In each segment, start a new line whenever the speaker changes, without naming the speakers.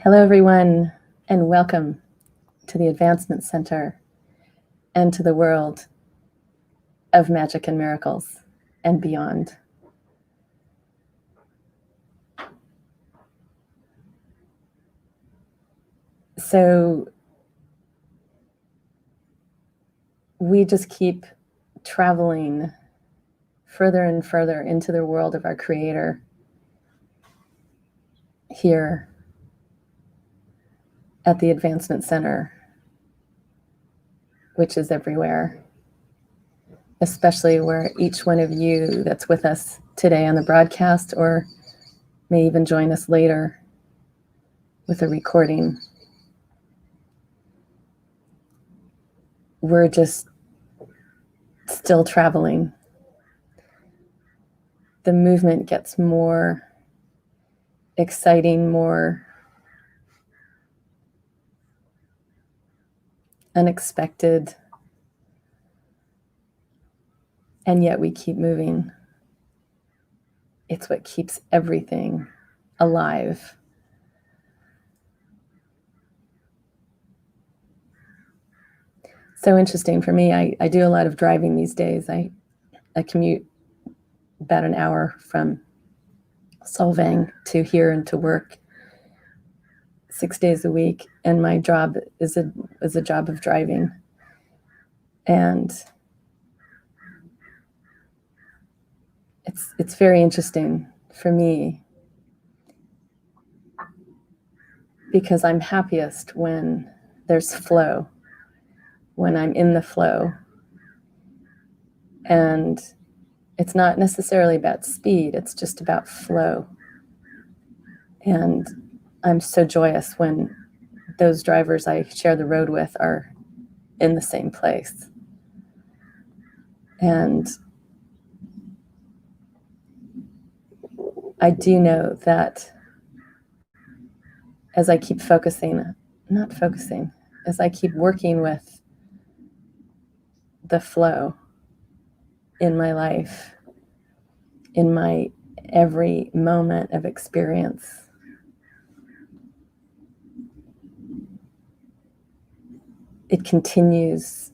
Hello, everyone, and welcome to the Advancement Center and to the world of magic and miracles and beyond. So we just keep traveling further and further into the world of our Creator here at the Advancement Center, which is everywhere, especially where each one of you that's with us today on the broadcast or may even join us later with a recording. We're just still traveling. The movement gets more exciting, more unexpected, and yet we keep moving. It's what keeps everything alive. So interesting for me. I do a lot of driving these days. I commute about an hour from Solvang to here and to work 6 days a week, and my job is a job of driving. And it's very interesting for me because I'm happiest when there's flow, when I'm in the flow. And it's not necessarily about speed, it's just about flow. And I'm so joyous when those drivers I share the road with are in the same place. And I do know that as I keep as I keep working with the flow in my life, in my every moment of experience, it continues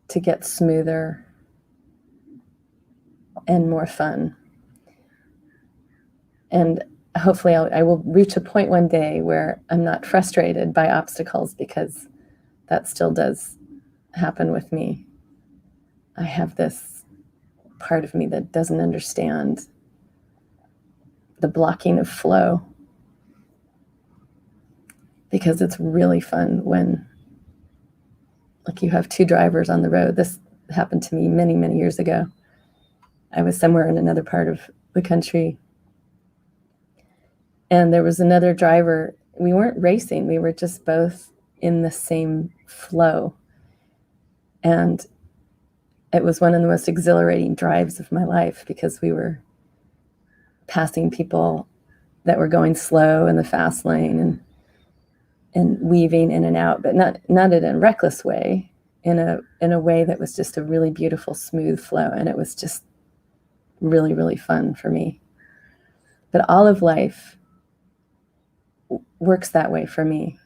to get smoother and more fun. And hopefully I will reach a point one day where I'm not frustrated by obstacles, because that still does happen with me. I have this part of me that doesn't understand the blocking of flow, because it's really fun when, like, you have two drivers on the road. This happened to me many, many years ago. I was somewhere in another part of the country, and there was another driver. We weren't racing, we were just both in the same flow. And it was one of the most exhilarating drives of my life, because we were passing people that were going slow in the fast lane and weaving in and out, but not in a reckless way, in a way that was just a really beautiful, smooth flow. And it was just really, really fun for me. But all of life works that way for me.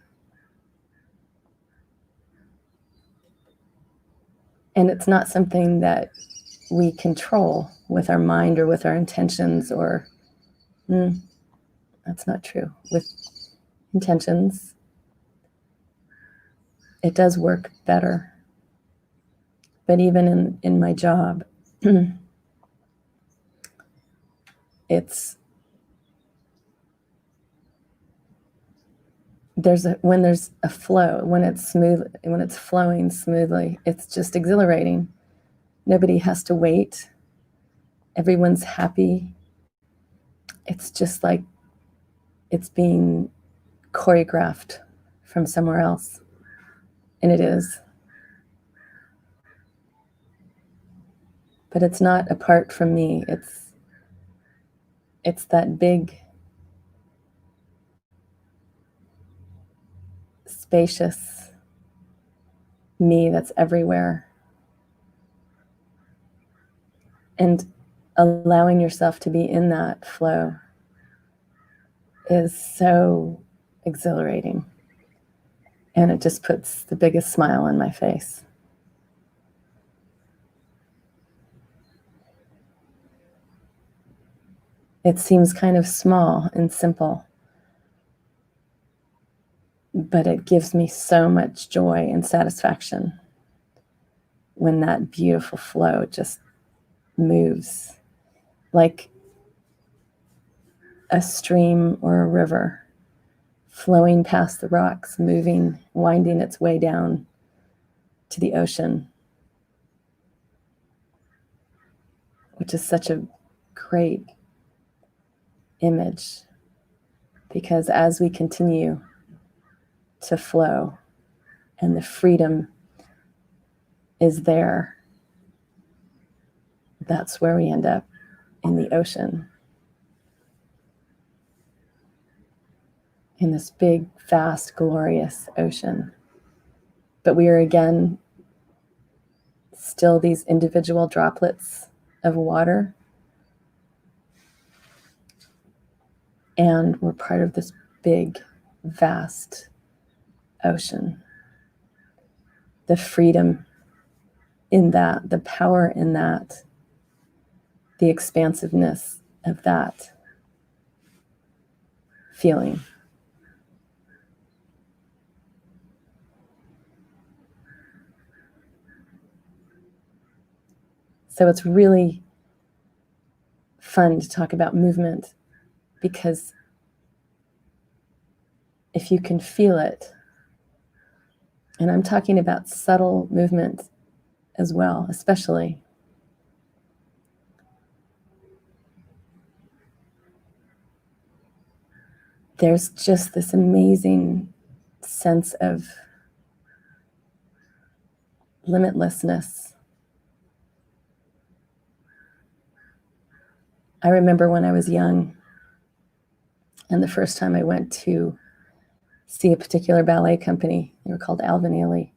And it's not something that we control with our mind or with our intentions, or that's not true. With intentions, it does work better. But even in my job, when there's a flow, when it's flowing smoothly, it's just exhilarating. Nobody has to wait. Everyone's happy. It's just like it's being choreographed from somewhere else. And it is. But it's not apart from me. It's that big, spacious me that's everywhere. And allowing yourself to be in that flow is so exhilarating. And it just puts the biggest smile on my face. It seems kind of small and simple, but it gives me so much joy and satisfaction when that beautiful flow just moves like a stream or a river flowing past the rocks, moving, winding its way down to the ocean, which is such a great image, because as we continue to flow and the freedom is there, that's where we end up, in the ocean, in this big, vast, glorious ocean. But we are again still these individual droplets of water, and we're part of this big, vast ocean. The freedom in that, the power in that, the expansiveness of that feeling. So it's really fun to talk about movement, because if you can feel it, and I'm talking about subtle movement as well, especially, there's just this amazing sense of limitlessness. I remember when I was young, and the first time I went to see a particular ballet company, they were called Alvin Ailey,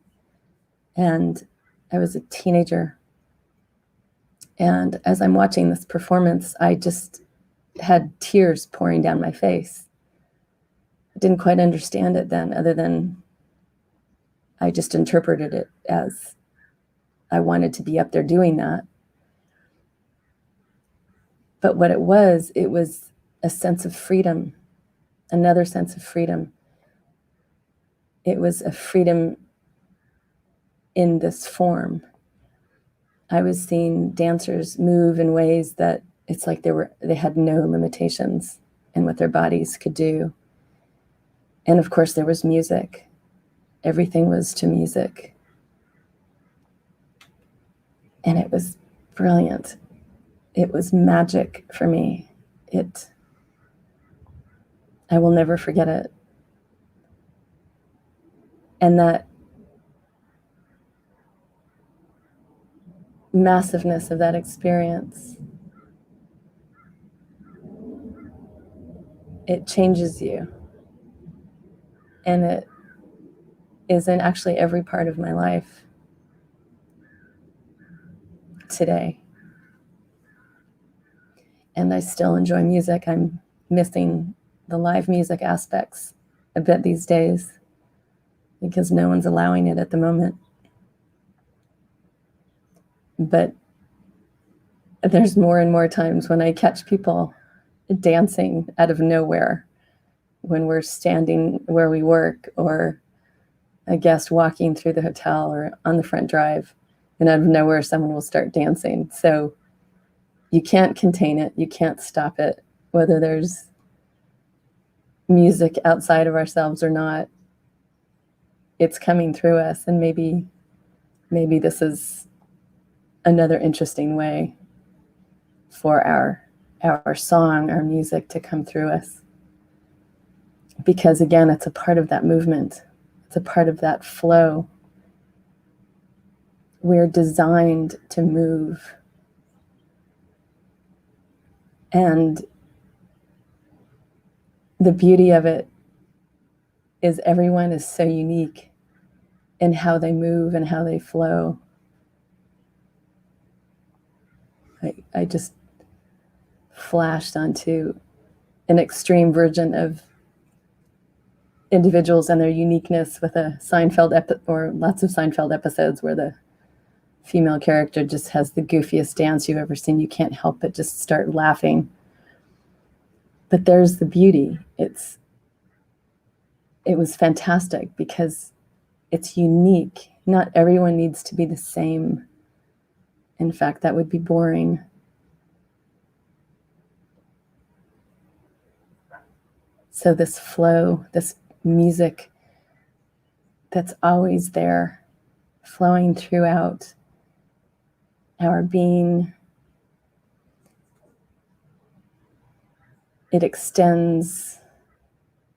and I was a teenager. And as I'm watching this performance, I just had tears pouring down my face. I didn't quite understand it then, other than I just interpreted it as I wanted to be up there doing that. But what it was a sense of freedom, another sense of freedom. It was a freedom in this form. I was seeing dancers move in ways that it's like they had no limitations in what their bodies could do. And of course, there was music. Everything was to music. And it was brilliant. It was magic for me. I will never forget it. And that massiveness of that experience, it changes you. And it is in actually every part of my life today. And I still enjoy music. I'm missing the live music aspects a bit these days because no one's allowing it at the moment. But there's more and more times when I catch people dancing out of nowhere when we're standing where we work, or a guest walking through the hotel or on the front drive, and out of nowhere someone will start dancing. So you can't contain it, you can't stop it, whether there's music outside of ourselves or not. It's coming through us, and maybe this is another interesting way for our song, our music to come through us. Because again, it's a part of that movement. It's a part of that flow. We're designed to move. And the beauty of it is everyone is so unique in how they move and how they flow. I just flashed onto an extreme version of individuals and their uniqueness with a Seinfeld or lots of Seinfeld episodes where the female character just has the goofiest dance you've ever seen. You can't help but just start laughing. But there's the beauty. It was fantastic because it's unique. Not everyone needs to be the same. In fact, that would be boring. So this flow, this music that's always there, flowing throughout our being, it extends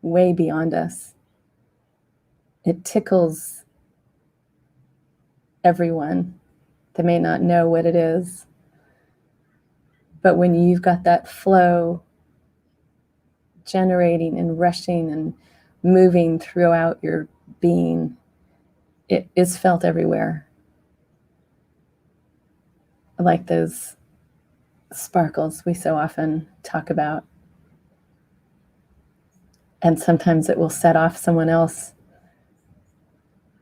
way beyond us. It tickles everyone that may not know what it is. But when you've got that flow generating and rushing and moving throughout your being, it is felt everywhere. Like those sparkles we so often talk about. And sometimes it will set off someone else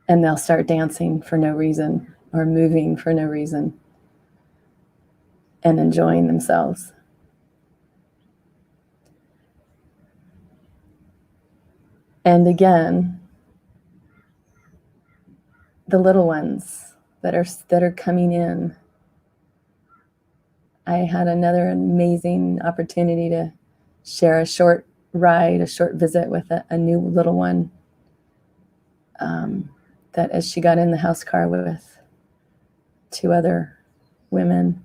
and they'll start dancing for no reason or moving for no reason and enjoying themselves. And again, the little ones that are coming in. I had another amazing opportunity to share a short ride, a short visit with a new little one that as she got in the house car with two other women,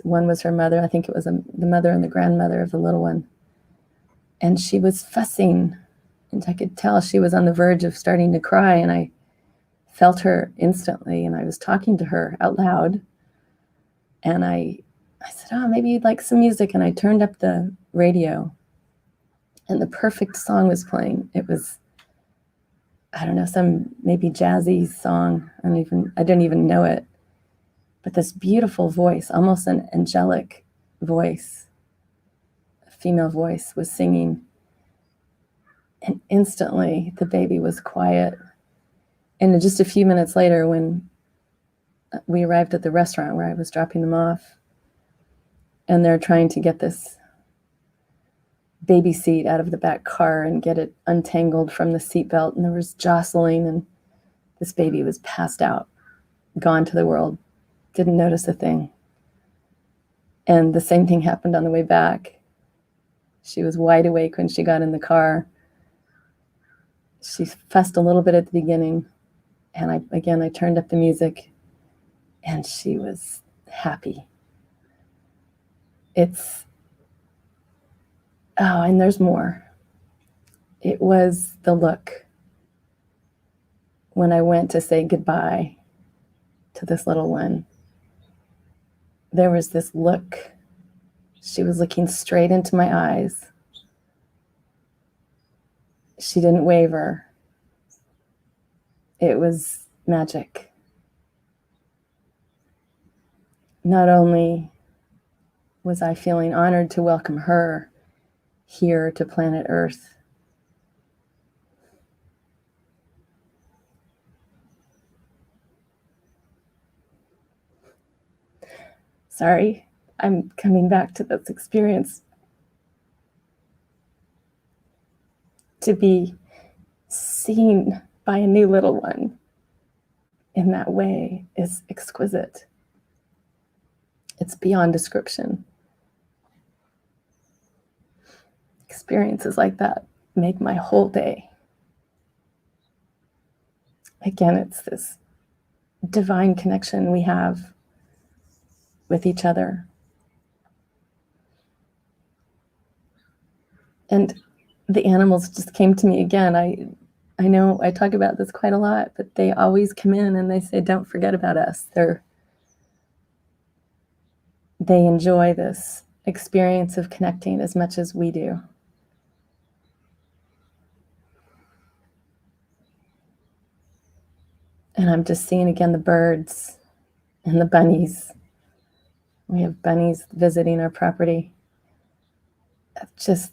one was her mother, I think it was the mother and the grandmother of the little one, and she was fussing, and I could tell she was on the verge of starting to cry, and I felt her instantly, and I was talking to her out loud, and I said, oh, maybe you'd like some music, and I turned up the radio, and the perfect song was playing. It was, I don't know, some maybe jazzy song. I don't even know it. But this beautiful voice, almost an angelic voice, a female voice, was singing. And instantly the baby was quiet. And just a few minutes later, when we arrived at the restaurant where I was dropping them off, and they're trying to get this baby seat out of the back car and get it untangled from the seatbelt, and there was jostling, and this baby was passed out, gone to the world, didn't notice a thing. And the same thing happened on the way back. She was wide awake when she got in the car. She fussed a little bit at the beginning, and I turned up the music, and she was happy. And there's more. It was the look when I went to say goodbye to this little one. There was this look. She was looking straight into my eyes. She didn't waver. It was magic. Not only was I feeling honored to welcome her here to planet Earth, sorry, I'm coming back to this experience. To be seen by a new little one in that way is exquisite. It's beyond description. Experiences like that make my whole day. Again, it's this divine connection we have with each other. And the animals just came to me again. I know I talk about this quite a lot, but they always come in and they say, don't forget about us. They enjoy this experience of connecting as much as we do. And I'm just seeing again the birds and the bunnies. We have bunnies visiting our property. Just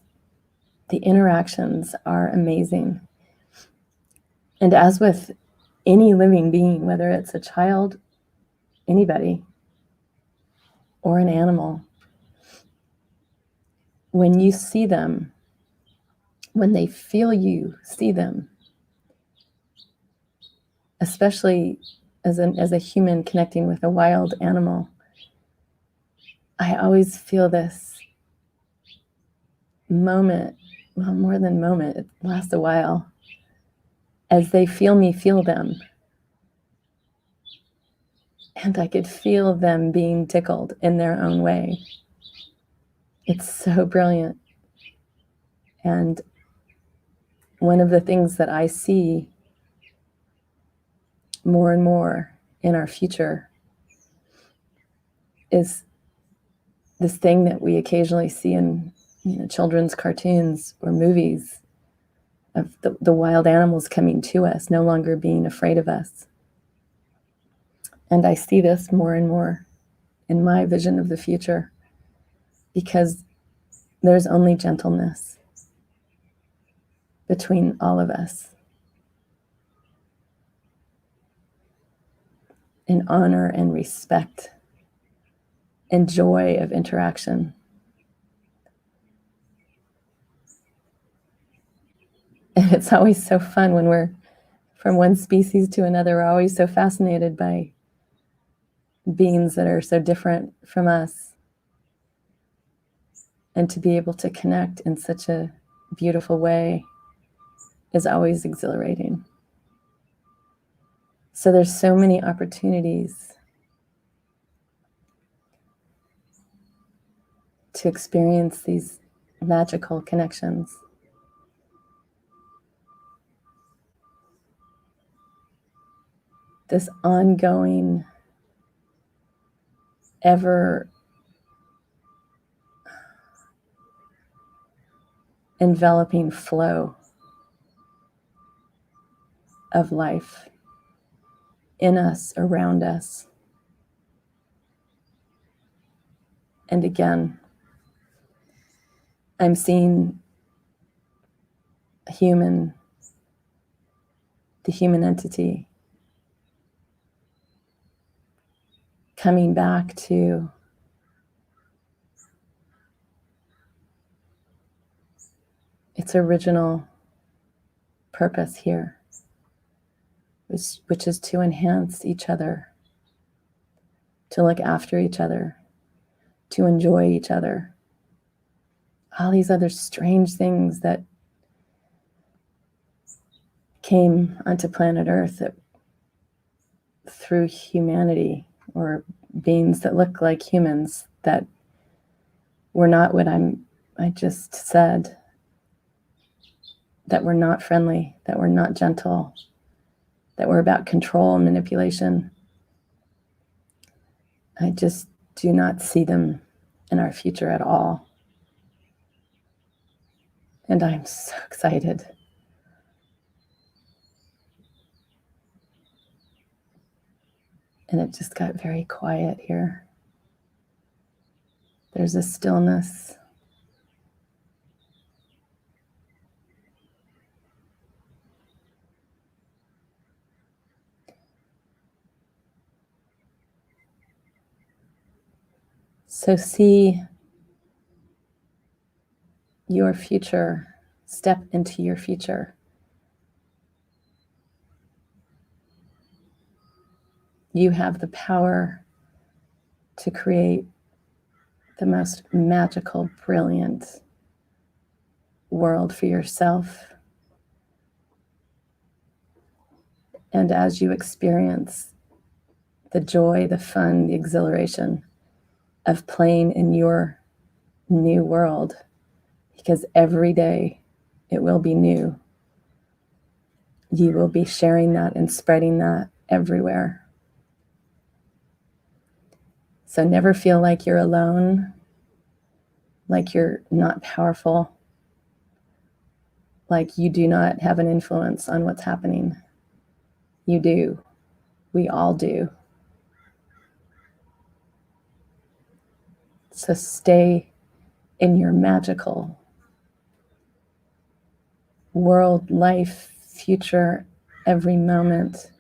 the interactions are amazing. And as with any living being, whether it's a child, anybody, or an animal, when you see them, when they feel you see them, especially as a human connecting with a wild animal, I always feel this moment, well, more than moment, it lasts a while, as they feel me feel them. And I could feel them being tickled in their own way. It's so brilliant. And one of the things that I see more and more in our future is this thing that we occasionally see in children's cartoons or movies of the wild animals coming to us, no longer being afraid of us. And I see this more and more in my vision of the future, because there's only gentleness between all of us, and honor and respect and joy of interaction. And it's always so fun when we're from one species to another. We're always so fascinated by beings that are so different from us. And to be able to connect in such a beautiful way is always exhilarating. So there's so many opportunities to experience these magical connections. This ongoing, ever enveloping flow of life in us, around us. And again, I'm seeing the human entity coming back to its original purpose here, which is to enhance each other, to look after each other, to enjoy each other. All these other strange things that came onto planet Earth that, through humanity, or beings that look like humans that were not what I just said, that were not friendly, that were not gentle, that were about control and manipulation. I just do not see them in our future at all. And I'm so excited. And it just got very quiet here. There's a stillness. So see your future, step into your future. You have the power to create the most magical, brilliant world for yourself. And as you experience the joy, the fun, the exhilaration of playing in your new world, because every day it will be new, you will be sharing that and spreading that everywhere. So never feel like you're alone, like you're not powerful, like you do not have an influence on what's happening. You do. We all do. So stay in your magical world, life, future, every moment.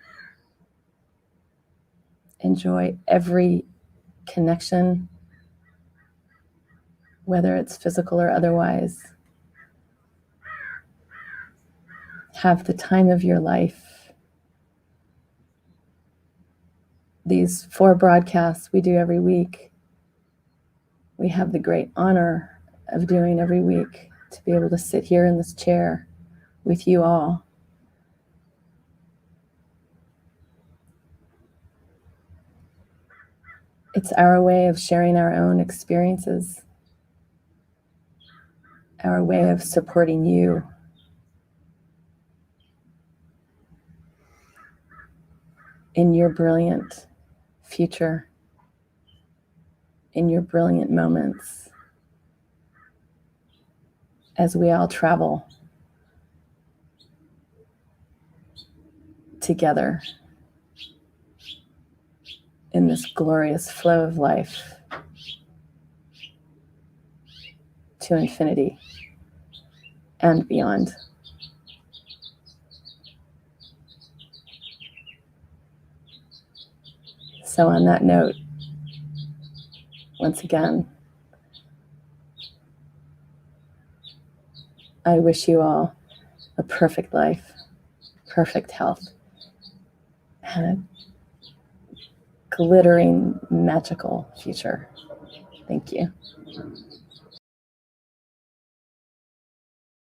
Enjoy every connection, whether it's physical or otherwise. Have the time of your life. These 4 broadcasts we do every week, we have the great honor of doing every week, to be able to sit here in this chair with you all. It's our way of sharing our own experiences, our way of supporting you. In your brilliant future, in your brilliant moments, as we all travel together in this glorious flow of life to infinity and beyond. So on that note, once again, I wish you all a perfect life, perfect health, and a glittering, magical future. Thank you.